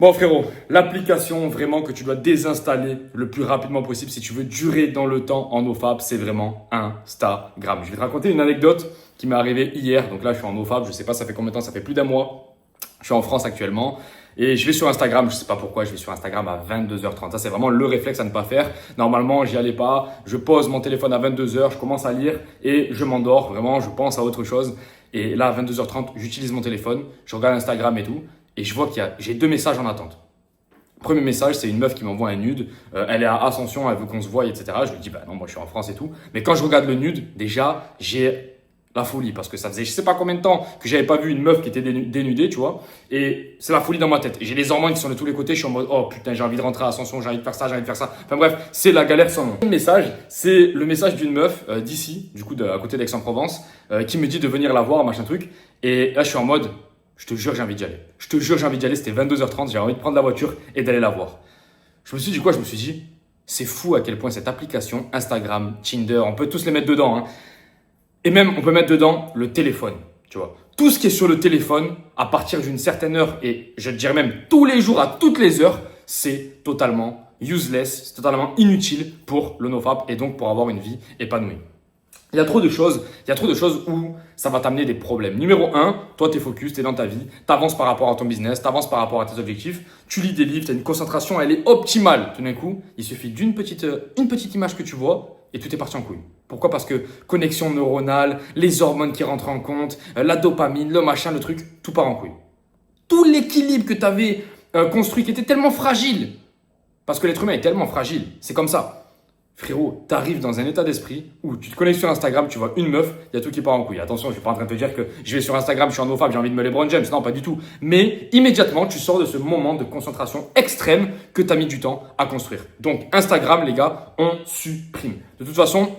Bon frérot, l'application vraiment que tu dois désinstaller le plus rapidement possible si tu veux durer dans le temps en nofap, c'est vraiment Instagram. Je vais te raconter une anecdote qui m'est arrivée hier. Donc là, je suis en nofap, je sais pas ça fait combien de temps, ça fait plus d'un mois. Je suis en France actuellement et je vais sur Instagram, je sais pas pourquoi, je vais sur Instagram à 22h30. Ça, c'est vraiment le réflexe à ne pas faire. Normalement, j'y allais pas. Je pose mon téléphone à 22h, je commence à lire et je m'endors. Vraiment, je pense à autre chose. Et là, à 22h30, j'utilise mon téléphone, je regarde Instagram et tout. Et je vois j'ai deux messages en attente. Premier message, c'est une meuf qui m'envoie un nude. Elle est à Ascension, elle veut qu'on se voie, etc. Je lui dis, bah non, moi je suis en France et tout. Mais quand je regarde le nude, déjà, j'ai la folie. Parce que ça faisait je sais pas combien de temps que j'avais pas vu une meuf qui était dénudée, tu vois. Et c'est la folie dans ma tête. Et j'ai les hormones qui sont de tous les côtés. Je suis en mode, oh putain, j'ai envie de rentrer à Ascension, j'ai envie de faire ça, j'ai envie de faire ça. Enfin bref, c'est la galère sans nom. Le message, c'est le message d'une meuf d'ici, du coup, à côté d'Aix-en-Provence, qui me dit de venir la voir, machin truc. Et là, je suis en mode, je te jure, j'ai envie d'y aller. Je te jure, j'ai envie d'y aller. C'était 22h30. J'ai envie de prendre la voiture et d'aller la voir. Je me suis dit quoi? Je me suis dit, c'est fou à quel point cette application, Instagram, Tinder, on peut tous les mettre dedans. Hein. Et même, on peut mettre dedans le téléphone. Tu vois. Tout ce qui est sur le téléphone, à partir d'une certaine heure, et je te dirais même tous les jours, à toutes les heures, c'est totalement useless, c'est totalement inutile pour le nofap et donc pour avoir une vie épanouie. Il y a trop de choses où ça va t'amener des problèmes. Numéro 1, toi, tu es focus, tu es dans ta vie, tu avances par rapport à ton business, tu avances par rapport à tes objectifs, tu lis des livres, tu as une concentration, elle est optimale. Tout d'un coup, il suffit une petite image que tu vois et tout est parti en couille. Pourquoi? Parce que connexion neuronale, les hormones qui rentrent en compte, la dopamine, le machin, le truc, tout part en couille. Tout l'équilibre que tu avais construit qui était tellement fragile, parce que l'être humain est tellement fragile, c'est comme ça. Frérot, tu arrives dans un état d'esprit où tu te connectes sur Instagram, tu vois une meuf, il y a tout qui part en couille. Attention, je suis pas en train de te dire que je vais sur Instagram, je suis en nofap, j'ai envie de me LeBron James. Non, pas du tout. Mais immédiatement, tu sors de ce moment de concentration extrême que tu as mis du temps à construire. Donc, Instagram, les gars, on supprime. De toute façon,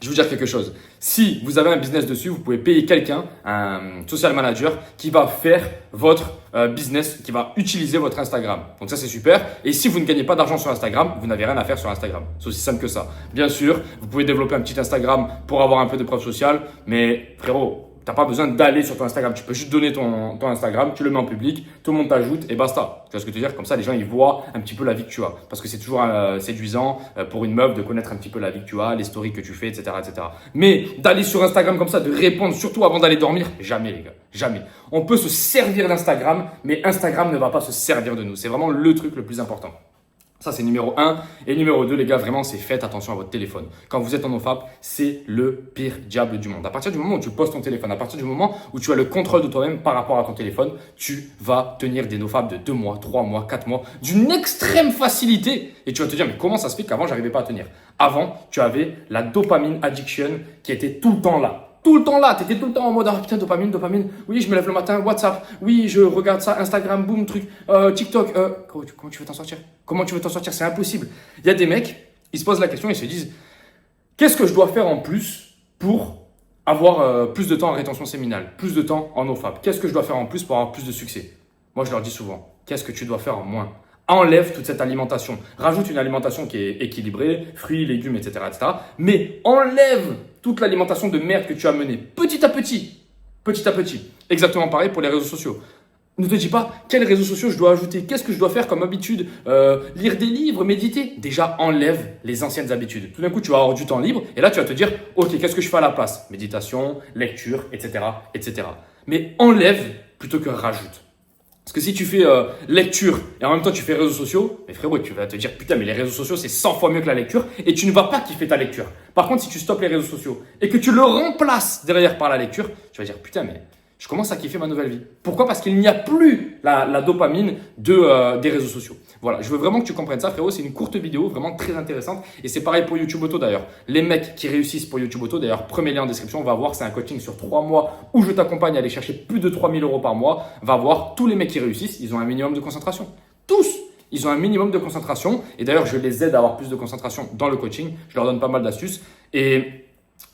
je vais vous dire quelque chose. Si vous avez un business dessus, vous pouvez payer quelqu'un, un social manager, qui va faire votre business, qui va utiliser votre Instagram. Donc ça, c'est super. Et si vous ne gagnez pas d'argent sur Instagram, vous n'avez rien à faire sur Instagram. C'est aussi simple que ça. Bien sûr, vous pouvez développer un petit Instagram pour avoir un peu de preuve sociale, mais frérot, tu n'as pas besoin d'aller sur ton Instagram. Tu peux juste donner ton Instagram, tu le mets en public, tout le monde t'ajoute et basta. Tu vois ce que je veux dire? Comme ça, les gens, ils voient un petit peu la vie que tu as. Parce que c'est toujours séduisant pour une meuf de connaître un petit peu la vie que tu as, les stories que tu fais, etc., etc. Mais d'aller sur Instagram comme ça, de répondre surtout avant d'aller dormir, jamais les gars, jamais. On peut se servir d'Instagram, mais Instagram ne va pas se servir de nous. C'est vraiment le truc le plus important. Ça, c'est numéro 1. Et numéro 2, les gars, vraiment, c'est faites attention à votre téléphone. Quand vous êtes en nofap, c'est le pire diable du monde. À partir du moment où tu poses ton téléphone, à partir du moment où tu as le contrôle de toi-même par rapport à ton téléphone, tu vas tenir des nofap de 2 mois, 3 mois, 4 mois, d'une extrême facilité. Et tu vas te dire, mais comment ça se fait qu'avant, j'arrivais pas à tenir? Avant, tu avais la dopamine addiction qui était tout le temps là. Tout le temps là, tu étais tout le temps en mode, ah putain, dopamine, dopamine. Oui, je me lève le matin, WhatsApp. Oui, je regarde ça, Instagram, boum, truc, TikTok. Comment tu veux t'en sortir? Comment tu veux t'en sortir? C'est impossible. Il y a des mecs, ils se posent la question, ils se disent, qu'est-ce que je dois faire en plus pour avoir plus de temps en rétention séminale, plus de temps en nofap? Qu'est-ce que je dois faire en plus pour avoir plus de succès? Moi, je leur dis souvent, qu'est-ce que tu dois faire en moins? Enlève toute cette alimentation. Rajoute une alimentation qui est équilibrée, fruits, légumes, etc., etc. Mais enlève toute l'alimentation de merde que tu as menée petit à petit. Petit à petit. Exactement pareil pour les réseaux sociaux. Ne te dis pas quels réseaux sociaux je dois ajouter, qu'est-ce que je dois faire comme habitude, lire des livres, méditer. Déjà, enlève les anciennes habitudes. Tout d'un coup, tu vas avoir du temps libre et là, tu vas te dire, ok, qu'est-ce que je fais à la place? Méditation, lecture, etc., etc. Mais enlève plutôt que rajoute. Parce que si tu fais lecture et en même temps tu fais réseaux sociaux, mais frérot, tu vas te dire putain, mais les réseaux sociaux c'est 100 fois mieux que la lecture et tu ne vas pas kiffer ta lecture. Par contre, si tu stoppes les réseaux sociaux et que tu le remplaces derrière par la lecture, tu vas dire putain, mais je commence à kiffer ma nouvelle vie. Pourquoi? Parce qu'il n'y a plus la dopamine des réseaux sociaux. Voilà, je veux vraiment que tu comprennes ça, frérot. C'est une courte vidéo, vraiment très intéressante. Et c'est pareil pour YouTube Auto d'ailleurs. Les mecs qui réussissent pour YouTube Auto, d'ailleurs, premier lien en description, on va voir. C'est un coaching sur 3 mois où je t'accompagne à aller chercher plus de 3000 € par mois. Va voir, tous les mecs qui réussissent, ils ont un minimum de concentration. Tous! Ils ont un minimum de concentration. Et d'ailleurs, je les aide à avoir plus de concentration dans le coaching. Je leur donne pas mal d'astuces. Et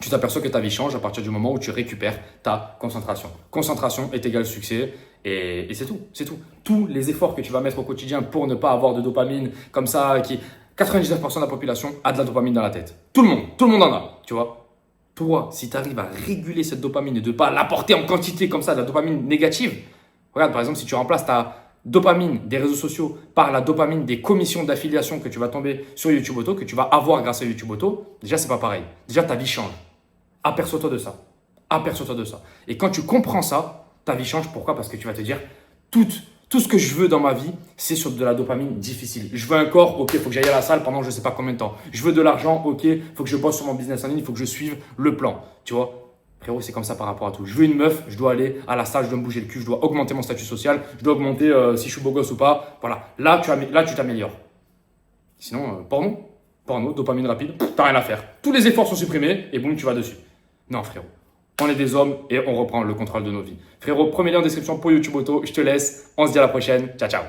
tu t'aperçois que ta vie change à partir du moment où tu récupères ta concentration. Concentration est égal succès et c'est tout, c'est tout. Tous les efforts que tu vas mettre au quotidien pour ne pas avoir de dopamine comme ça, 99% de la population a de la dopamine dans la tête. Tout le monde en a, tu vois. Toi, si tu arrives à réguler cette dopamine et de ne pas l'apporter en quantité comme ça, de la dopamine négative, regarde par exemple si tu remplaces ta dopamine des réseaux sociaux, par la dopamine des commissions d'affiliation que tu vas tomber sur YouTube Auto, que tu vas avoir grâce à YouTube Auto, déjà, c'est pas pareil. Déjà, ta vie change. Aperçois-toi de ça. Aperçois-toi de ça. Et quand tu comprends ça, ta vie change. Pourquoi? Parce que tu vas te dire, tout ce que je veux dans ma vie, c'est sur de la dopamine difficile. Je veux un corps, ok, il faut que j'aille à la salle pendant je ne sais pas combien de temps. Je veux de l'argent, ok, il faut que je bosse sur mon business en ligne, il faut que je suive le plan. Tu vois? Frérot, c'est comme ça par rapport à tout. Je veux une meuf, je dois aller à la salle, je dois me bouger le cul, je dois augmenter mon statut social, je dois augmenter si je suis beau gosse ou pas. Voilà, là tu t'améliores. Sinon, porno, dopamine rapide, t'as rien à faire. Tous les efforts sont supprimés et boum, tu vas dessus. Non, frérot. On est des hommes et on reprend le contrôle de nos vies. Frérot, premier lien en description pour YouTube Auto. Je te laisse. On se dit à la prochaine. Ciao, ciao.